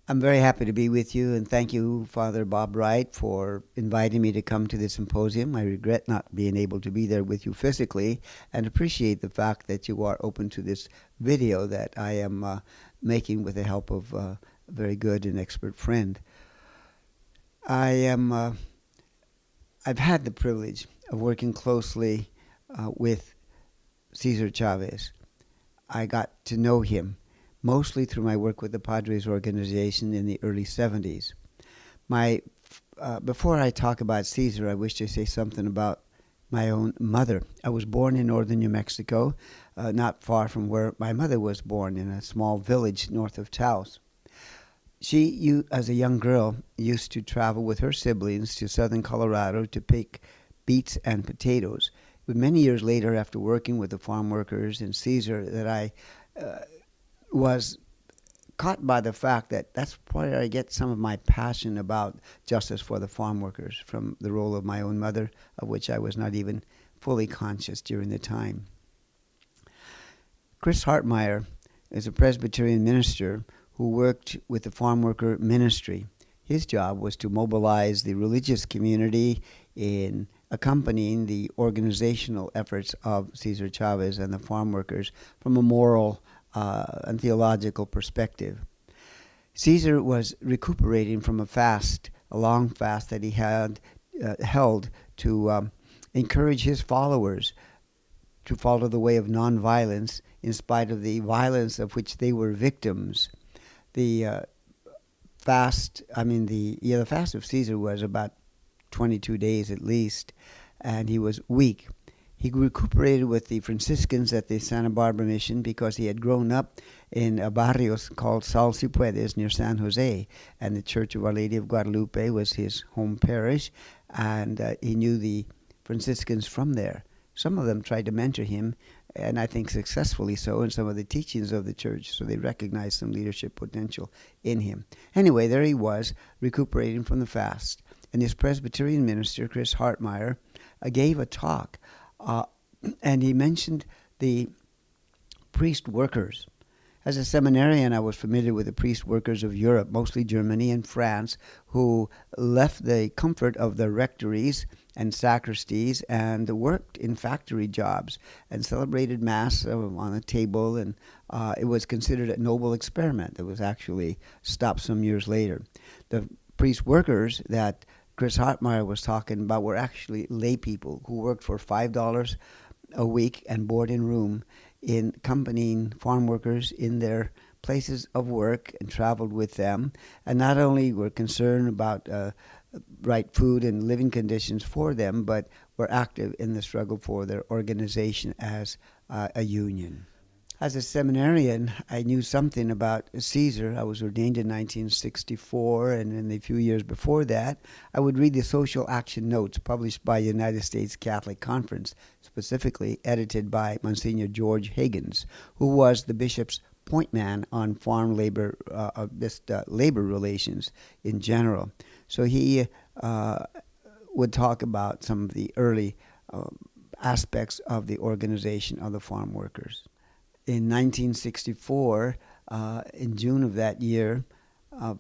I'm very happy to be with you, and thank you, Father Bob Wright, for inviting me to come to this symposium. I regret not being able to be there with you physically, and appreciate the fact that you are open to this video that I am making with the help of a very good and expert friend. I am. I've had the privilege of working closely with Cesar Chavez. I got to know him mostly through my work with the Padres organization in the early 70s. Before I talk about Cesar, I wish to say something about my own mother. I was born in northern New Mexico, not far from where my mother was born, in a small village north of Taos. She, as a young girl, used to travel with her siblings to southern Colorado to pick beets and potatoes. It was many years later, after working with the farm workers and Cesar, that I was caught by the fact that that's where I get some of my passion about justice for the farm workers, from the role of my own mother, of which I was not even fully conscious during the time. Chris Hartmeyer is a Presbyterian minister who worked with the farm worker ministry. His job was to mobilize the religious community in accompanying the organizational efforts of Cesar Chavez and the farm workers from a moral and theological perspective. Cesar was recuperating from a long fast that he had held to encourage his followers to follow the way of nonviolence in spite of the violence of which they were victims. The fast of Cesar was about 22 days at least, and he was weak. He recuperated with the Franciscans at the Santa Barbara Mission because he had grown up in a barrio called Sal Si Puedes near San Jose, and the Church of Our Lady of Guadalupe was his home parish, and he knew the Franciscans from there. Some of them tried to mentor him, and I think successfully so, in some of the teachings of the church, so they recognized some leadership potential in him. Anyway, there he was, recuperating from the fast, and his Presbyterian minister, Chris Hartmeyer, gave a talk, and he mentioned the priest workers. As a seminarian, I was familiar with the priest workers of Europe, mostly Germany and France, who left the comfort of their rectories and sacristies and worked in factory jobs and celebrated Mass on a table, and it was considered a noble experiment that was actually stopped some years later. The priest workers that Chris Hartmeyer was talking about were actually lay people who worked for $5 a week and board and room in accompanying farm workers in their places of work and traveled with them, and not only were concerned about right food and living conditions for them, but were active in the struggle for their organization as a union. As a seminarian, I knew something about Cesar. I was ordained in 1964, and in the few years before that, I would read the social action notes published by United States Catholic Conference, specifically edited by Monsignor George Higgins, who was the bishop's point man on farm labor, labor relations in general. So he would talk about some of the early aspects of the organization of the farm workers. In 1964, in June of that year,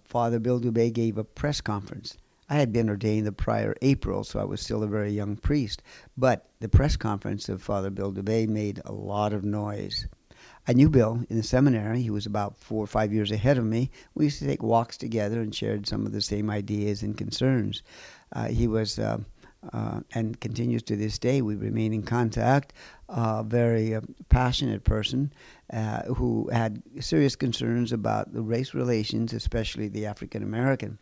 Father Bill Dubé gave a press conference. I had been ordained the prior April, so I was still a very young priest. But the press conference of Father Bill Dubé made a lot of noise. I knew Bill in the seminary. He was about 4 or 5 years ahead of me. We used to take walks together and shared some of the same ideas and concerns. He was, and continues to this day, we remain in contact, a very passionate person who had serious concerns about the race relations, especially the African American,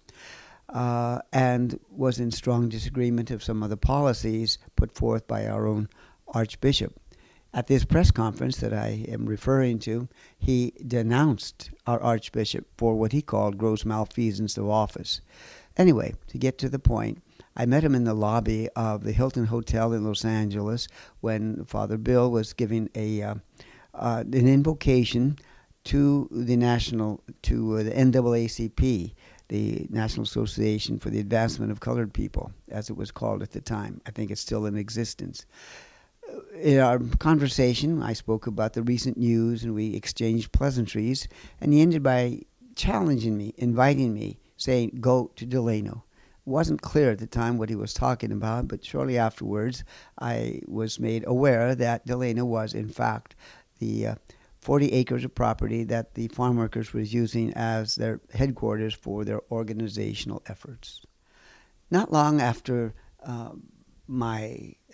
and was in strong disagreement of some of the policies put forth by our own Archbishop. At this press conference that I am referring to, he denounced our Archbishop for what he called gross malfeasance of office. Anyway, to get to the point, I met him in the lobby of the Hilton Hotel in Los Angeles when Father Bill was giving an invocation to the NAACP, the National Association for the Advancement of Colored People, as it was called at the time. I think it's still in existence. In our conversation, I spoke about the recent news, and we exchanged pleasantries, and he ended by challenging me, inviting me, saying, go to Delano. It wasn't clear at the time what he was talking about, but shortly afterwards, I was made aware that Delano was, in fact, the 40 acres of property that the farm workers was using as their headquarters for their organizational efforts. Not long after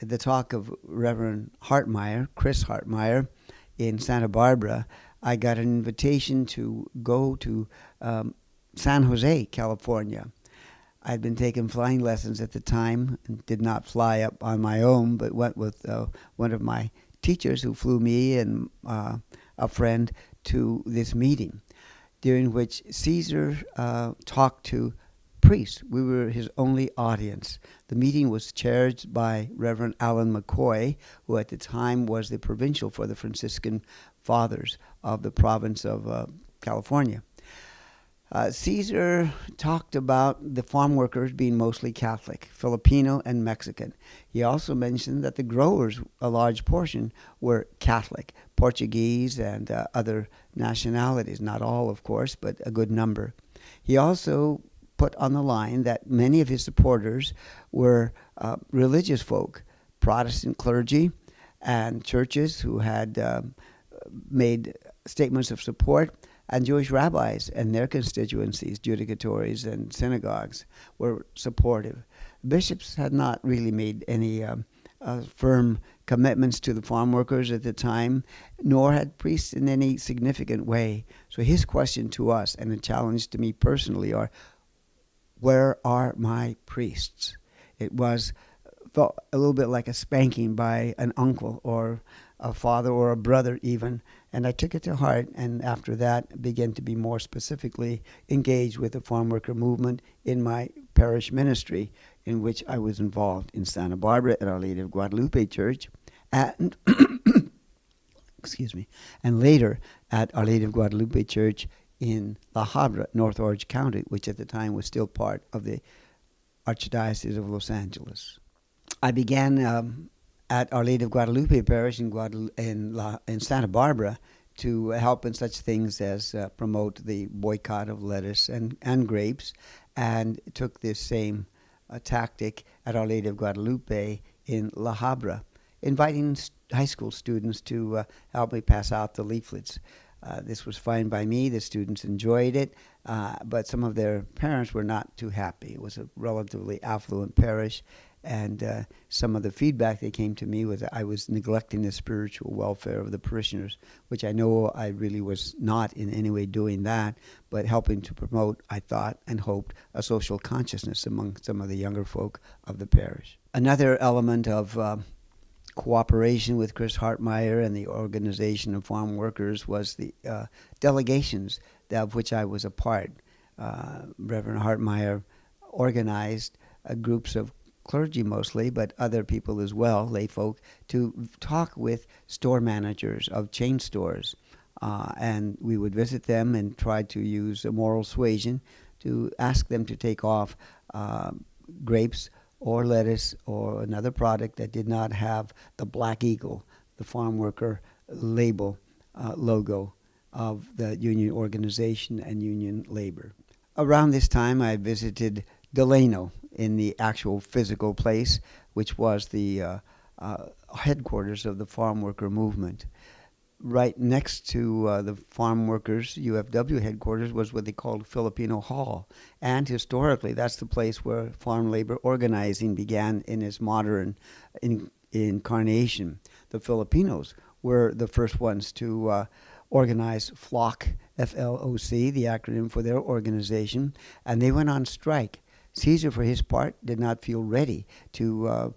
the talk of Reverend Hartmeyer, Chris Hartmeyer, in Santa Barbara, I got an invitation to go to San Jose, California. I had been taking flying lessons at the time and did not fly up on my own, but went with one of my teachers who flew me and a friend to this meeting, during which Cesar talked to priests. We were his only audience. The meeting was chaired by Reverend Alan McCoy, who at the time was the provincial for the Franciscan Fathers of the province of California. Cesar talked about the farm workers being mostly Catholic, Filipino, and Mexican. He also mentioned that the growers, a large portion, were Catholic, Portuguese, and other nationalities. Not all, of course, but a good number. He also put on the line that many of his supporters were religious folk, Protestant clergy, and churches who had made statements of support, and Jewish rabbis and their constituencies, judicatories and synagogues, were supportive. Bishops had not really made any firm commitments to the farm workers at the time, nor had priests in any significant way. So his question to us, and a challenge to me personally, are, where are my priests? It felt a little bit like a spanking by an uncle or a father or a brother even, and I took it to heart, and after that began to be more specifically engaged with the farm worker movement in my parish ministry, in which I was involved in Santa Barbara at Our Lady of Guadalupe Church, and excuse me, and later at Our Lady of Guadalupe Church in La Habra, North Orange County, which at the time was still part of the Archdiocese of Los Angeles. I began at Our Lady of Guadalupe Parish in Santa Barbara to help in such things as promote the boycott of lettuce and grapes, and took this same tactic at Our Lady of Guadalupe in La Habra, inviting high school students to help me pass out the leaflets. This was fine by me. The students enjoyed it, but some of their parents were not too happy. It was a relatively affluent parish, and some of the feedback that came to me was that I was neglecting the spiritual welfare of the parishioners, which I know I really was not in any way doing that, but helping to promote, I thought and hoped, a social consciousness among some of the younger folk of the parish. Another element of cooperation with Chris Hartmeyer and the Organization of Farm Workers was the delegations of which I was a part. Reverend Hartmeyer organized groups of clergy mostly, but other people as well, lay folk, to talk with store managers of chain stores. And we would visit them and try to use a moral suasion to ask them to take off grapes or lettuce or another product that did not have the Black Eagle, the farm worker label, logo of the union organization and union labor. Around this time, I visited Delano in the actual physical place, which was the headquarters of the farm worker movement. Right next to the farm workers UFW headquarters was what they called Filipino Hall. And historically, that's the place where farm labor organizing began in its modern incarnation. The Filipinos were the first ones to organize FLOC, F-L-O-C, the acronym for their organization, and they went on strike. Cesar, for his part, did not feel ready to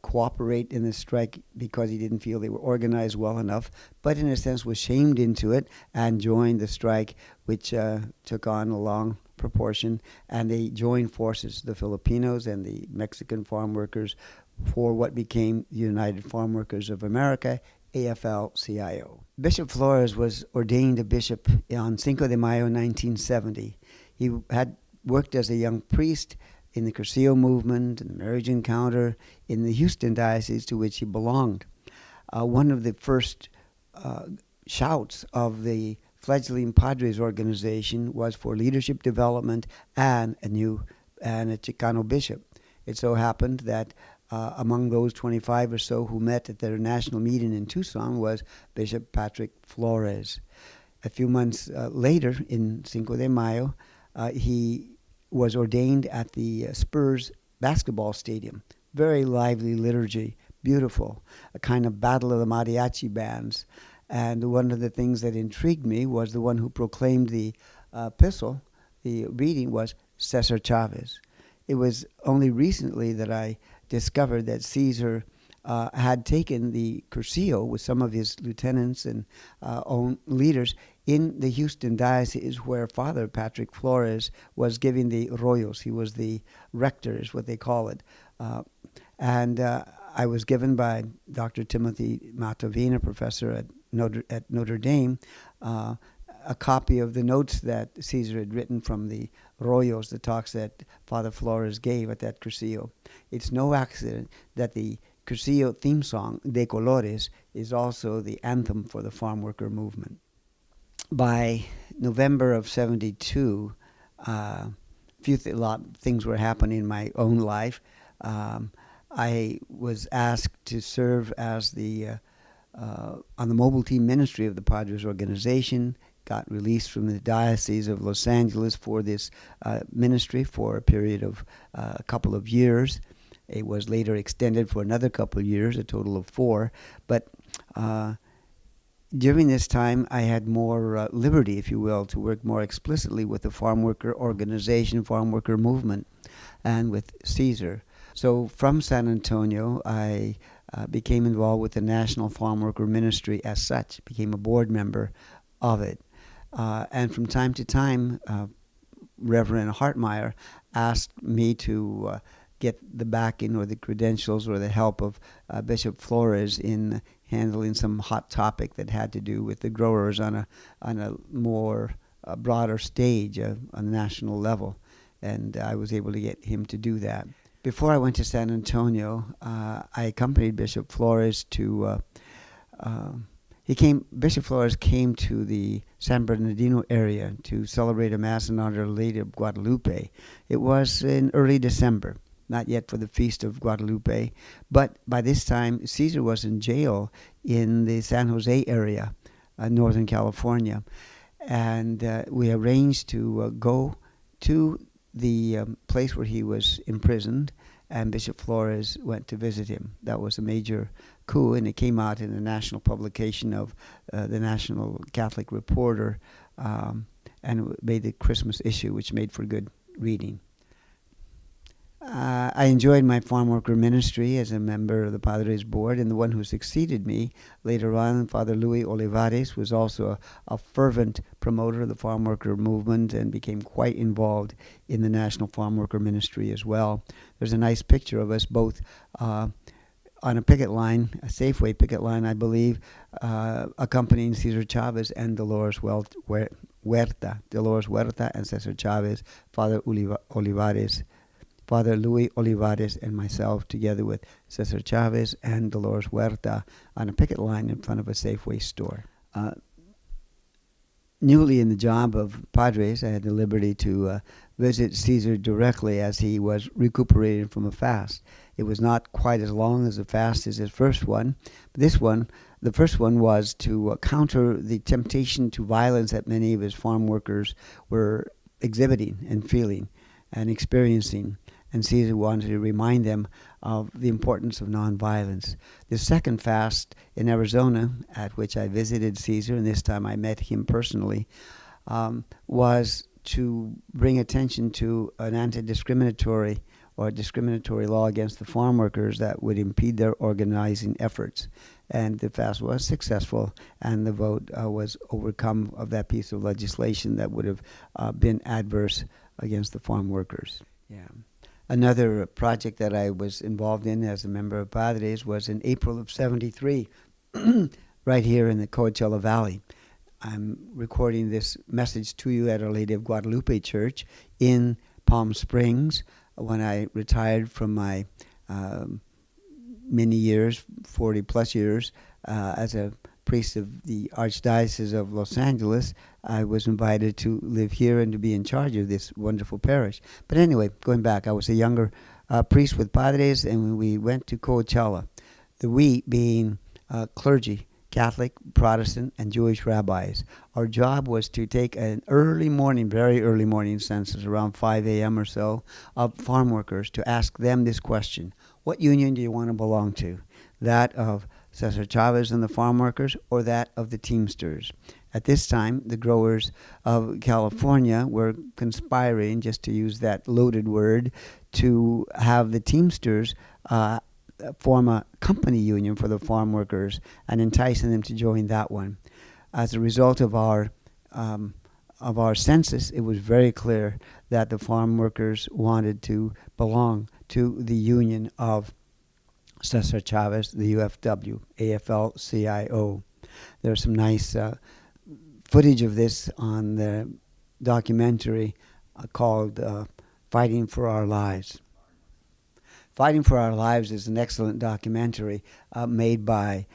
cooperate in the strike because he didn't feel they were organized well enough, but in a sense was shamed into it and joined the strike, which took on a long proportion, and they joined forces, the Filipinos and the Mexican farm workers, for what became the United Farm Workers of America, AFL-CIO. Bishop Flores was ordained a bishop on Cinco de Mayo 1970. He had worked as a young priest in the Cursillo movement, in the marriage encounter, in the Houston diocese to which he belonged. One of the first shouts of the fledgling Padres organization was for leadership development and a Chicano bishop. It so happened that among those 25 or so who met at their national meeting in Tucson was Bishop Patrick Flores. A few months later, in Cinco de Mayo, he was ordained at the Spurs basketball stadium. Very lively liturgy, beautiful, a kind of battle of the mariachi bands. And one of the things that intrigued me was the one who proclaimed the epistle, the reading, was Cesar Chavez. It was only recently that I discovered that Cesar had taken the cursillo with some of his lieutenants and own leaders in the Houston diocese, where Father Patrick Flores was giving the rollos. He was the rector, is what they call it. And I was given by Dr. Timothy Matavina, professor at Notre Dame, a copy of the notes that Cesar had written from the rollos, the talks that Father Flores gave at that cursillo. It's no accident that the cursillo theme song, De Colores, is also the anthem for the farm worker movement. By November of 72, a lot of things were happening in my own life. I was asked to serve as on the mobile team ministry of the Padres organization, got released from the Diocese of Los Angeles for this ministry for a period of a couple of years. It was later extended for another couple of years, a total of 4. But during this time, I had more liberty, if you will, to work more explicitly with the farm worker organization, farm worker movement, and with Cesar. So from San Antonio, I became involved with the National Farm Worker Ministry as such, became a board member of it. And from time to time, Reverend Hartmeyer asked me to get the backing or the credentials or the help of Bishop Flores in handling some hot topic that had to do with the growers on a more broader stage on a national level. And I was able to get him to do that. Before I went to San Antonio, I accompanied Bishop Flores to Bishop Flores came to the San Bernardino area to celebrate a Mass in honor of Our Lady of Guadalupe. It was in early December, not yet for the Feast of Guadalupe, but by this time, Cesar was in jail in the San Jose area, Northern California, and we arranged to go to the place where he was imprisoned, and Bishop Flores went to visit him. That was a major coup, and it came out in a national publication of the National Catholic Reporter, and it made the Christmas issue, which made for good reading. I enjoyed my farm worker ministry as a member of the Padres board, and the one who succeeded me later on, Father Luis Olivares, was also a fervent promoter of the farm worker movement and became quite involved in the National Farm Worker Ministry as well. There's a nice picture of us both on a picket line, a Safeway picket line, I believe, accompanying Cesar Chavez and Dolores Huerta. Dolores Huerta and Cesar Chavez, Father Olivares, Father Luis Olivares, and myself, together with Cesar Chavez and Dolores Huerta, on a picket line in front of a Safeway store. Newly in the job of Padres, I had the liberty to visit Cesar directly as he was recuperating from a fast. It was not quite as long as the fast as his first one. But the first one was to counter the temptation to violence that many of his farm workers were exhibiting and feeling and experiencing. And Cesar wanted to remind them of the importance of nonviolence. The second fast in Arizona, at which I visited Cesar, and this time I met him personally, was to bring attention to an anti-discriminatory or discriminatory law against the farm workers that would impede their organizing efforts. And the fast was successful, and the vote was overcome of that piece of legislation that would have been adverse against the farm workers. Yeah. Another project that I was involved in as a member of Padres was in April of 73, right here in the Coachella Valley. I'm recording this message to you at Our Lady of Guadalupe Church in Palm Springs when I retired from my many years, 40 plus years, as a priest of the Archdiocese of Los Angeles, I was invited to live here and to be in charge of this wonderful parish. But anyway, going back, I was a younger priest with Padres, and we went to Coachella. The we being clergy, Catholic, Protestant, and Jewish rabbis. Our job was to take an early morning, very early morning census, around 5 a.m. or so, of farm workers to ask them this question: what union do you want to belong to? That of Cesar Chavez and the farm workers, or that of the Teamsters? At this time, the growers of California were conspiring, just to use that loaded word, to have the Teamsters form a company union for the farm workers and enticing them to join that one. As a result of our census, it was very clear that the farm workers wanted to belong to the union of Cesar Chavez, the UFW, AFL-CIO. There's some nice footage of this on the documentary called Fighting for Our Lives. Fighting for Our Lives is an excellent documentary made by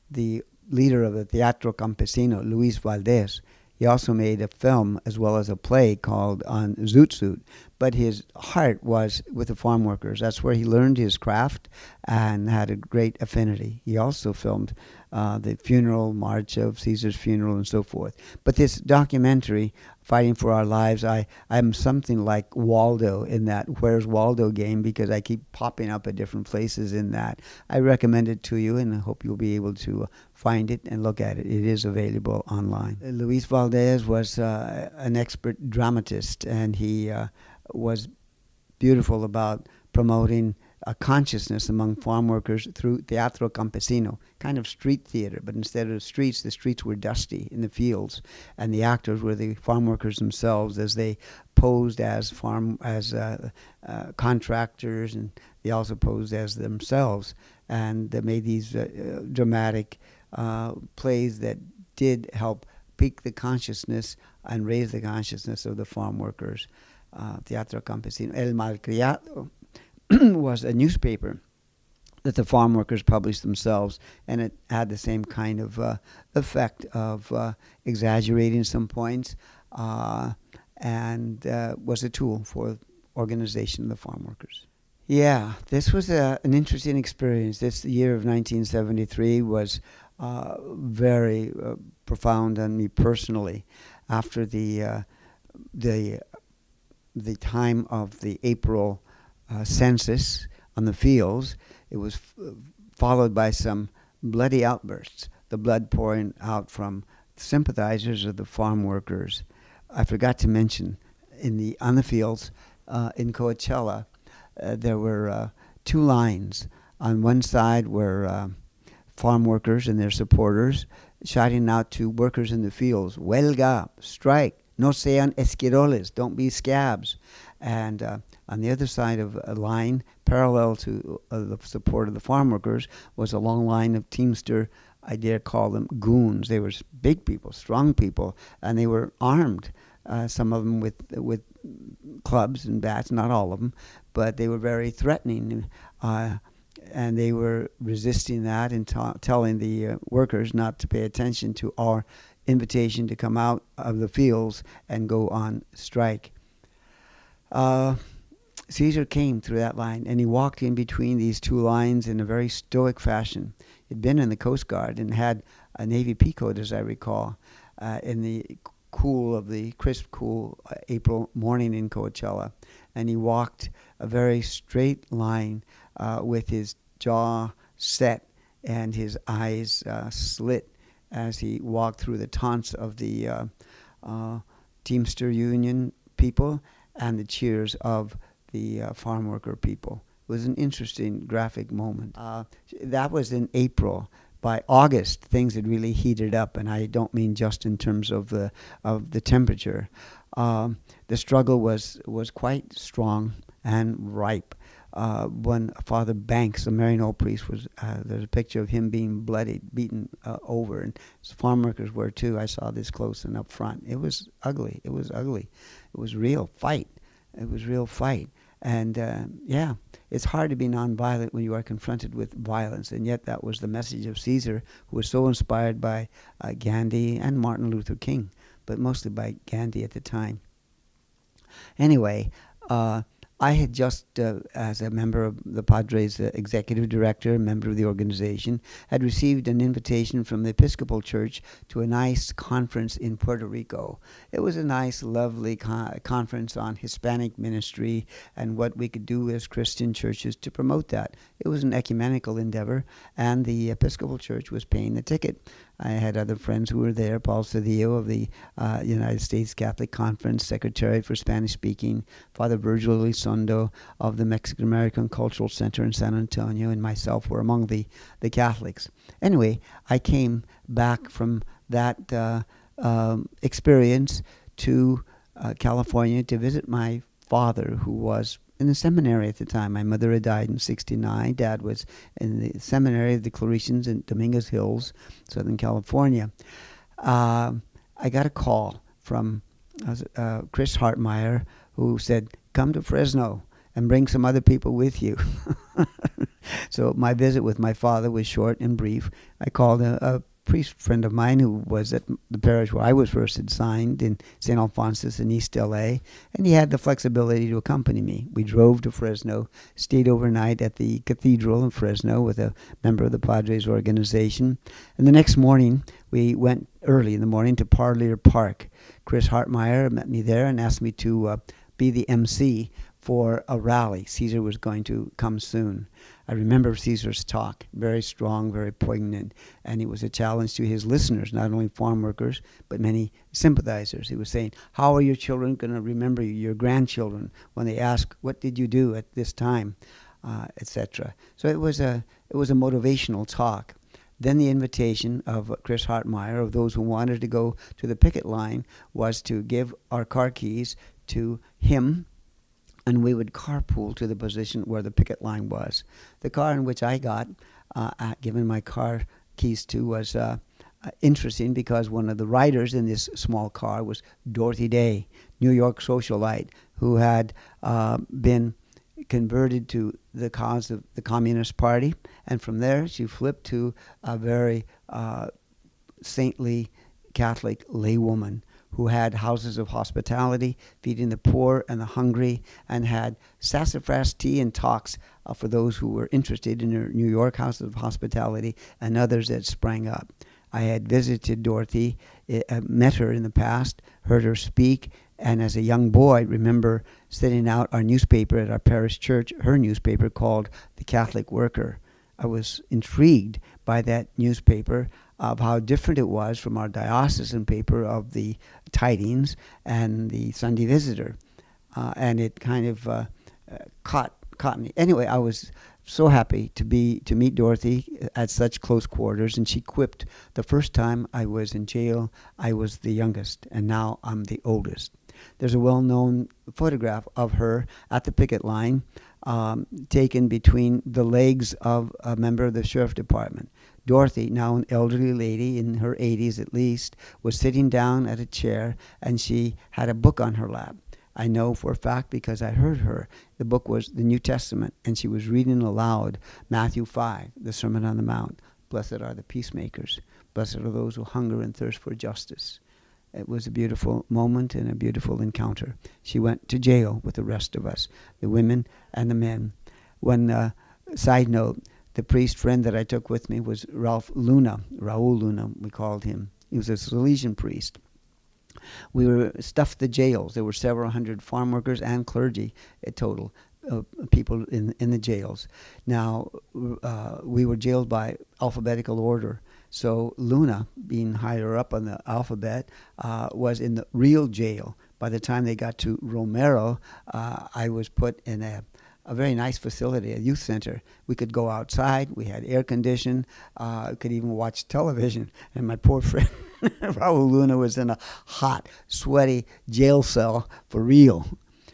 the leader of the Teatro Campesino, Luis Valdez. He also made a film as well as a play called On Zoot Suit, but his heart was with the farm workers. That's where he learned his craft and had a great affinity. He also filmed the funeral, march of Caesar's funeral, and so forth. But this documentary, Fighting for Our Lives, I'm something like Waldo in that Where's Waldo game, because I keep popping up at different places in that. I recommend it to you, and I hope you'll be able to find it and look at it. It is available online. Luis Valdez was an expert dramatist, and he was beautiful about promoting a consciousness among farm workers through Teatro Campesino, kind of street theater, but instead of streets, the streets were dusty in the fields, and the actors were the farm workers themselves as they posed as contractors, and they also posed as themselves, and they made these dramatic plays that did help pique the consciousness and raise the consciousness of the farm workers. Teatro Campesino. El Malcriado was a newspaper that the farm workers published themselves, and it had the same kind of effect of exaggerating some points and was a tool for organization of the farm workers. Yeah, this was an interesting experience. This year of 1973 was very profound on me personally. After the time of the April census on the fields, it was followed by some bloody outbursts, the blood pouring out from sympathizers of the farm workers. I forgot to mention, on the fields in Coachella, there were two lines. On one side were farm workers and their supporters shouting out to workers in the fields, "Huelga, strike, no sean esquiroles, don't be scabs." And on the other side of a line, parallel to the support of the farm workers, was a long line of Teamster, I dare call them goons. They were big people, strong people, and they were armed, some of them with clubs and bats, not all of them, but they were very threatening. And they were resisting that and telling the workers not to pay attention to our invitation to come out of the fields and go on strike. Cesar came through that line, and he walked in between these two lines in a very stoic fashion. He'd been in the Coast Guard and had a Navy peacoat, as I recall, in the crisp, cool April morning in Coachella. And he walked a very straight line with his jaw set and his eyes slit as he walked through the taunts of the Teamster Union people and the cheers of the farm worker people. It was an interesting graphic moment. That was in April. By August, things had really heated up, and I don't mean just in terms of the temperature. The struggle was quite strong and ripe. When Father Banks, a Maryknoll priest, there's a picture of him being bloodied, beaten over, and farm workers were too. I saw this close and up front. It was ugly. It was ugly. It was real fight. It was real fight. And it's hard to be nonviolent when you are confronted with violence. And yet that was the message of Caesar, who was so inspired by Gandhi and Martin Luther King, but mostly by Gandhi at the time. Anyway, I had just, as a member of the Padres, executive director, member of the organization, had received an invitation from the Episcopal Church to a nice conference in Puerto Rico. It was a nice, lovely conference on Hispanic ministry and what we could do as Christian churches to promote that. It was an ecumenical endeavor, and the Episcopal Church was paying the ticket. I had other friends who were there, Paul Cedillo of the United States Catholic Conference, Secretariat for Spanish Speaking, Father Virgil Elizondo of the Mexican American Cultural Center in San Antonio, and myself were among the Catholics. Anyway, I came back from that experience to California to visit my father, who was in the seminary at the time. My mother had died in '69. Dad was in the seminary of the Claretians in Dominguez Hills, Southern California. I got a call from Chris Hartmeyer, who said, "Come to Fresno and bring some other people with you." So my visit with my father was short and brief. I called a priest friend of mine who was at the parish where I was first assigned in St. Alphonsus in East LA, and he had the flexibility to accompany me. We drove to Fresno, stayed overnight at the cathedral in Fresno with a member of the Padres organization, and the next morning we went early in the morning to Parlier Park. Chris Hartmeyer met me there and asked me to be the MC for a rally. Caesar was going to come soon. I remember Caesar's talk, very strong, very poignant, and it was a challenge to his listeners, not only farm workers, but many sympathizers. He was saying, how are your children going to remember you, your grandchildren, when they ask, what did you do at this time, etc. So it was a motivational talk. Then the invitation of Chris Hartmeyer, of those who wanted to go to the picket line, was to give our car keys to him, and we would carpool to the position where the picket line was. The car in which I got given my car keys to was interesting because one of the riders in this small car was Dorothy Day, New York socialite, who had been converted to the cause of the Communist Party, and from there she flipped to a very saintly Catholic laywoman who had houses of hospitality, feeding the poor and the hungry, and had sassafras tea and talks for those who were interested in her New York houses of hospitality and others that sprang up. I had visited Dorothy, met her in the past, heard her speak, and as a young boy, remember sending out our newspaper at our parish church, her newspaper called The Catholic Worker. I was intrigued by that newspaper, of how different it was from our diocesan paper of the Tidings and the Sunday Visitor. And it kind of caught me. Anyway, I was so happy to meet Dorothy at such close quarters, and she quipped, the first time I was in jail, I was the youngest, and now I'm the oldest. There's a well-known photograph of her at the picket line, taken between the legs of a member of the sheriff department. Dorothy, now an elderly lady in her 80s at least, was sitting down at a chair, and she had a book on her lap. I know for a fact because I heard her. The book was the New Testament, and she was reading aloud Matthew 5, the Sermon on the Mount. Blessed are the peacemakers. Blessed are those who hunger and thirst for justice. It was a beautiful moment and a beautiful encounter. She went to jail with the rest of us, the women and the men. One side note, the priest friend that I took with me was Raul Luna, we called him. He was a Salesian priest. We were stuffed the jails. There were several hundred farm workers and clergy total, people in the jails. Now, we were jailed by alphabetical order. So Luna, being higher up on the alphabet, was in the real jail. By the time they got to Romero, I was put in a very nice facility, a youth center. We could go outside. We had air conditioning. Could even watch television. And my poor friend Raul Luna was in a hot, sweaty jail cell for real.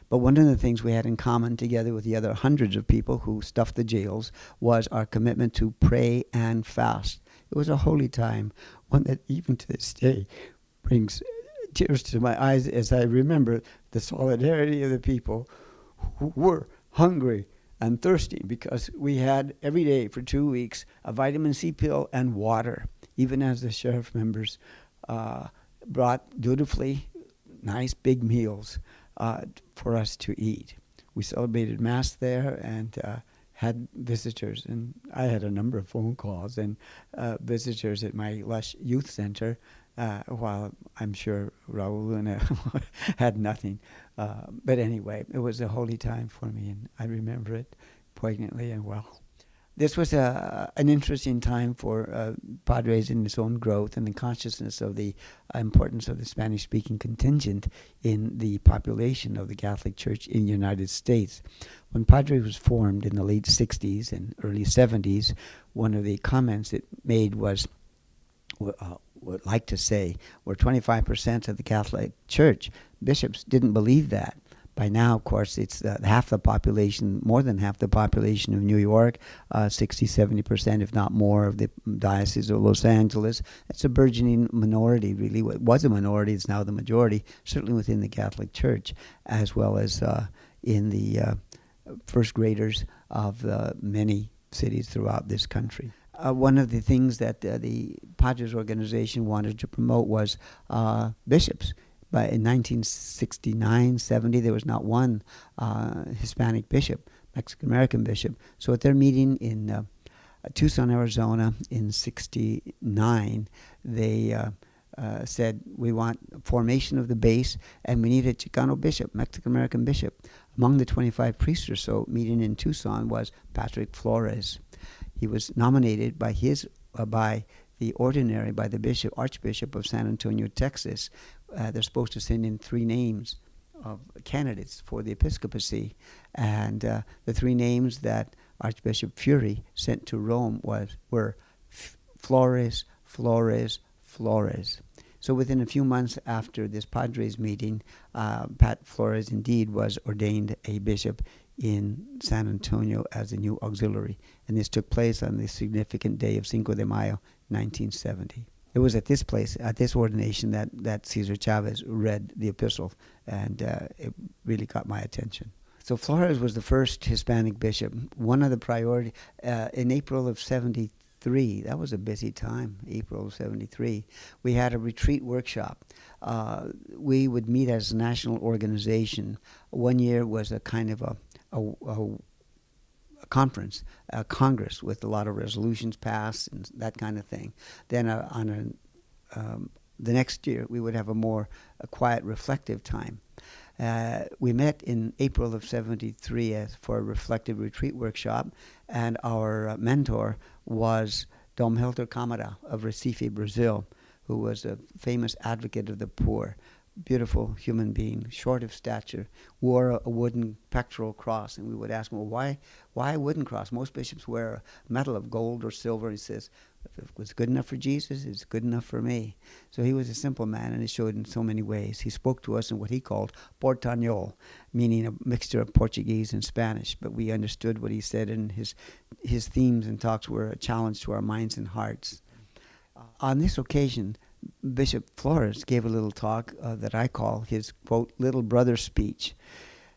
But one of the things we had in common, together with the other hundreds of people who stuffed the jails, was our commitment to pray and fast. It was a holy time, one that even to this day brings tears to my eyes as I remember the solidarity of the people who were hungry and thirsty, because we had every day for 2 weeks a vitamin C pill and water, even as the sheriff members brought dutifully nice big meals for us to eat. We celebrated Mass there and had visitors, and I had a number of phone calls and visitors at my lush youth center, while I'm sure Raul Luna had nothing. But anyway, it was a holy time for me, and I remember it poignantly and well. This was an interesting time for Padres in its own growth and the consciousness of the importance of the Spanish-speaking contingent in the population of the Catholic Church in the United States. When Padres was formed in the late 60s and early 70s, one of the comments it made was, would like to say, where 25% of the Catholic Church bishops didn't believe that. By now, of course, it's half the population, more than half the population of New York, 60-70%, if not more, of the Diocese of Los Angeles. It's a burgeoning minority, really. It was a minority, it's now the majority, certainly within the Catholic Church, as well as in the first graders of many cities throughout this country. One of the things that the Padres organization wanted to promote was bishops. But in 1969-70, there was not one Hispanic bishop, Mexican-American bishop. So at their meeting in Tucson, Arizona in 69, they said, we want formation of the base, and we need a Chicano bishop, Mexican-American bishop. Among the 25 priests or so meeting in Tucson was Patrick Flores. He was nominated by the Archbishop of San Antonio, Texas. They're supposed to send in 3 names of candidates for the episcopacy, and the 3 names that Archbishop Fury sent to Rome were Flores, Flores, Flores. So within a few months after this Padres meeting, Pat Flores indeed was ordained a bishop in San Antonio as a new auxiliary, and this took place on the significant day of Cinco de Mayo, 1970. It was at this place, at this ordination, that Cesar Chavez read the epistle, and it really caught my attention. So Flores was the first Hispanic bishop. One of the priorities, in April of 73, that was a busy time, April of 73, we had a retreat workshop. We would meet as a national organization. One year was a kind of a conference, a congress with a lot of resolutions passed and that kind of thing. Then the next year we would have a quiet, reflective time. We met in April of 73 for a reflective retreat workshop, and our mentor was Dom Helder Camara of Recife, Brazil, who was a famous advocate of the poor. Beautiful human being, short of stature, wore a wooden pectoral cross, and we would ask him, well, why a wooden cross? Most bishops wear a medal of gold or silver. He says, if it was good enough for Jesus, it's good enough for me. So he was a simple man, and it showed in so many ways. He spoke to us in what he called portañol, meaning a mixture of Portuguese and Spanish, but we understood what he said, and his themes and talks were a challenge to our minds and hearts. On this occasion, Bishop Flores gave a little talk that I call his, quote, little brother speech.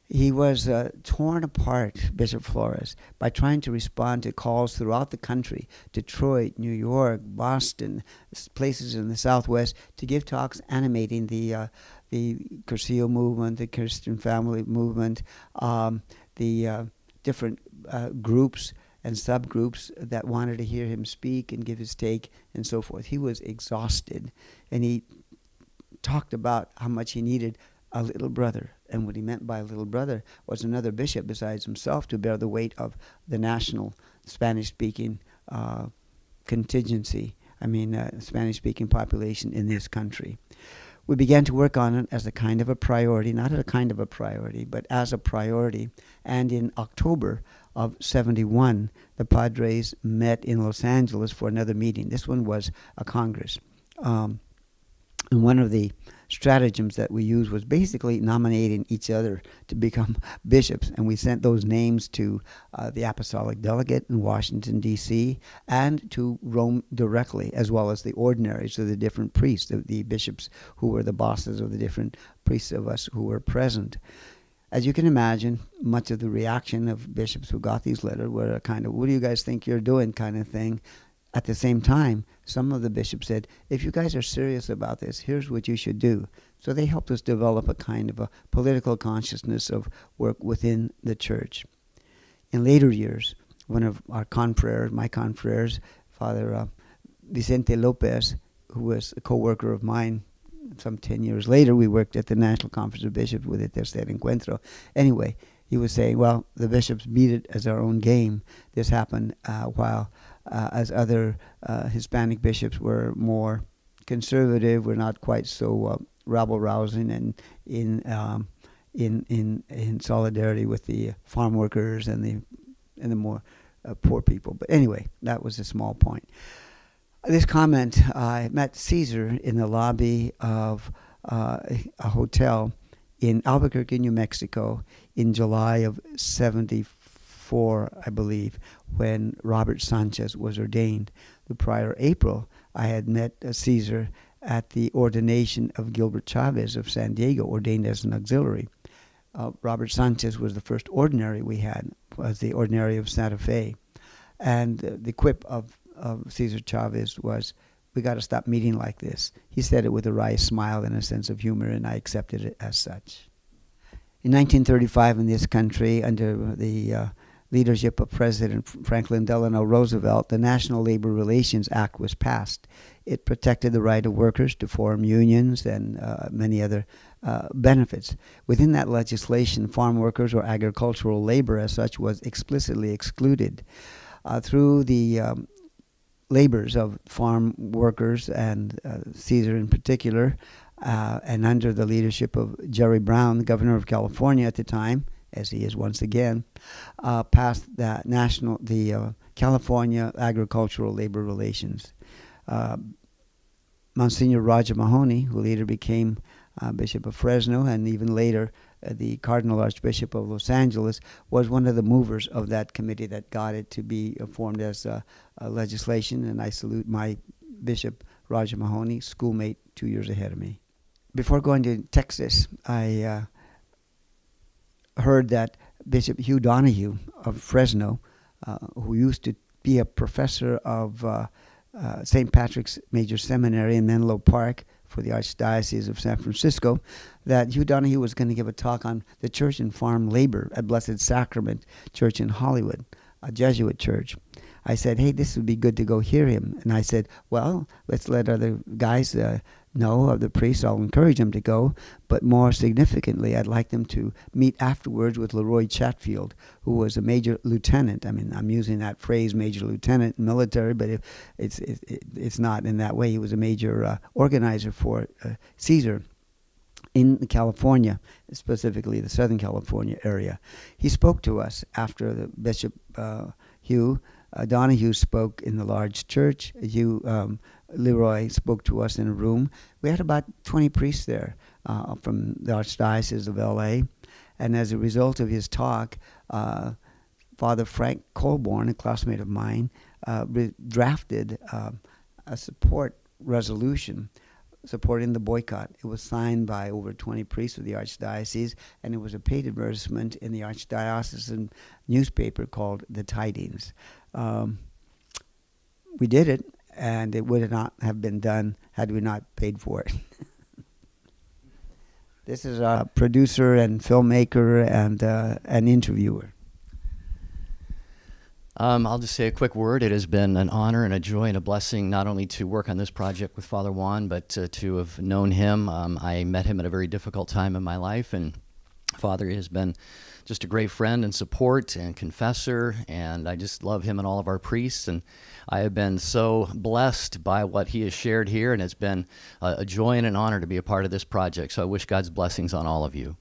He was torn apart, Bishop Flores, by trying to respond to calls throughout the country, Detroit, New York, Boston, places in the Southwest, to give talks animating the Cursillo movement, the Christian family movement, the different groups and subgroups that wanted to hear him speak and give his take and so forth. He was exhausted, and he talked about how much he needed a little brother. And what he meant by a little brother was another bishop besides himself to bear the weight of the national Spanish-speaking Spanish-speaking population in this country. We began to work on it as a kind of a priority, not a kind of a priority, but as a priority. And in October of 71, the Padres met in Los Angeles for another meeting. This one was a Congress. And one of the stratagems that we used was basically nominating each other to become bishops. And we sent those names to the apostolic delegate in Washington, D.C., and to Rome directly, as well as the ordinaries of the different priests, the bishops who were the bosses of the different priests of us who were present. As you can imagine, much of the reaction of bishops who got these letters were a kind of, what do you guys think you're doing kind of thing. At the same time, some of the bishops said, if you guys are serious about this, here's what you should do. So they helped us develop a kind of a political consciousness of work within the church. In later years, one of our confreres, my confreres, Father Vicente Lopez, who was a co-worker of mine, some 10 years later, we worked at the National Conference of Bishops with the Tercer Encuentro. Anyway, he was saying, well, the bishops beat it as our own game. This happened while as other Hispanic bishops were more conservative, were not quite so rabble-rousing and in solidarity with the farm workers and the more poor people. But anyway, that was a small point. This comment, I met Cesar in the lobby of a hotel in Albuquerque, New Mexico, in July of '74, I believe, when Robert Sanchez was ordained. The prior April, I had met Cesar at the ordination of Gilbert Chavez of San Diego, ordained as an auxiliary. Robert Sanchez was the first ordinary we had, was the ordinary of Santa Fe. And the quip of Cesar Chavez was, we got to stop meeting like this. He said it with a wry smile and a sense of humor, and I accepted it as such. In 1935, in this country, under the leadership of President Franklin Delano Roosevelt, the National Labor Relations Act was passed. It protected the right of workers to form unions and many other benefits. Within that legislation, farm workers or agricultural labor as such was explicitly excluded. Through the labors of farm workers and Cesar in particular, and under the leadership of Jerry Brown, the governor of California at the time, as he is once again, passed the California Agricultural Labor Relations. Monsignor Roger Mahoney, who later became Bishop of Fresno and even later the Cardinal Archbishop of Los Angeles, was one of the movers of that committee that got it to be formed as a legislation, and I salute my Bishop Roger Mahoney, schoolmate 2 years ahead of me. Before going to Texas, I heard that Bishop Hugh Donahue of Fresno, who used to be a professor of St. Patrick's Major Seminary in Menlo Park for the Archdiocese of San Francisco, that Hugh Donahue was going to give a talk on the church and farm labor at Blessed Sacrament Church in Hollywood, a Jesuit church. I said, hey, this would be good to go hear him. And I said, well, let's let other guys know of the priests. I'll encourage them to go. But more significantly, I'd like them to meet afterwards with Leroy Chatfield, who was a major lieutenant. I mean, I'm using that phrase, major lieutenant, military, but it's not in that way. He was a major organizer for Cesar in California, specifically the Southern California area. He spoke to us after the Bishop Hugh Donahue spoke in the large church. Leroy spoke to us in a room. We had about 20 priests there from the Archdiocese of L.A. And as a result of his talk, Father Frank Colborn, a classmate of mine, drafted a support resolution supporting the boycott. It was signed by over 20 priests of the Archdiocese, and it was a paid advertisement in the Archdiocesan newspaper called The Tidings. We did it, and it would not have been done had we not paid for it. This is a producer and filmmaker and an interviewer. I'll just say a quick word. It has been an honor and a joy and a blessing not only to work on this project with Father Juan, but to have known him. I met him at a very difficult time in my life, and Father has been just a great friend and support and confessor, and I just love him and all of our priests, and I have been so blessed by what he has shared here, and it's been a joy and an honor to be a part of this project, so I wish God's blessings on all of you.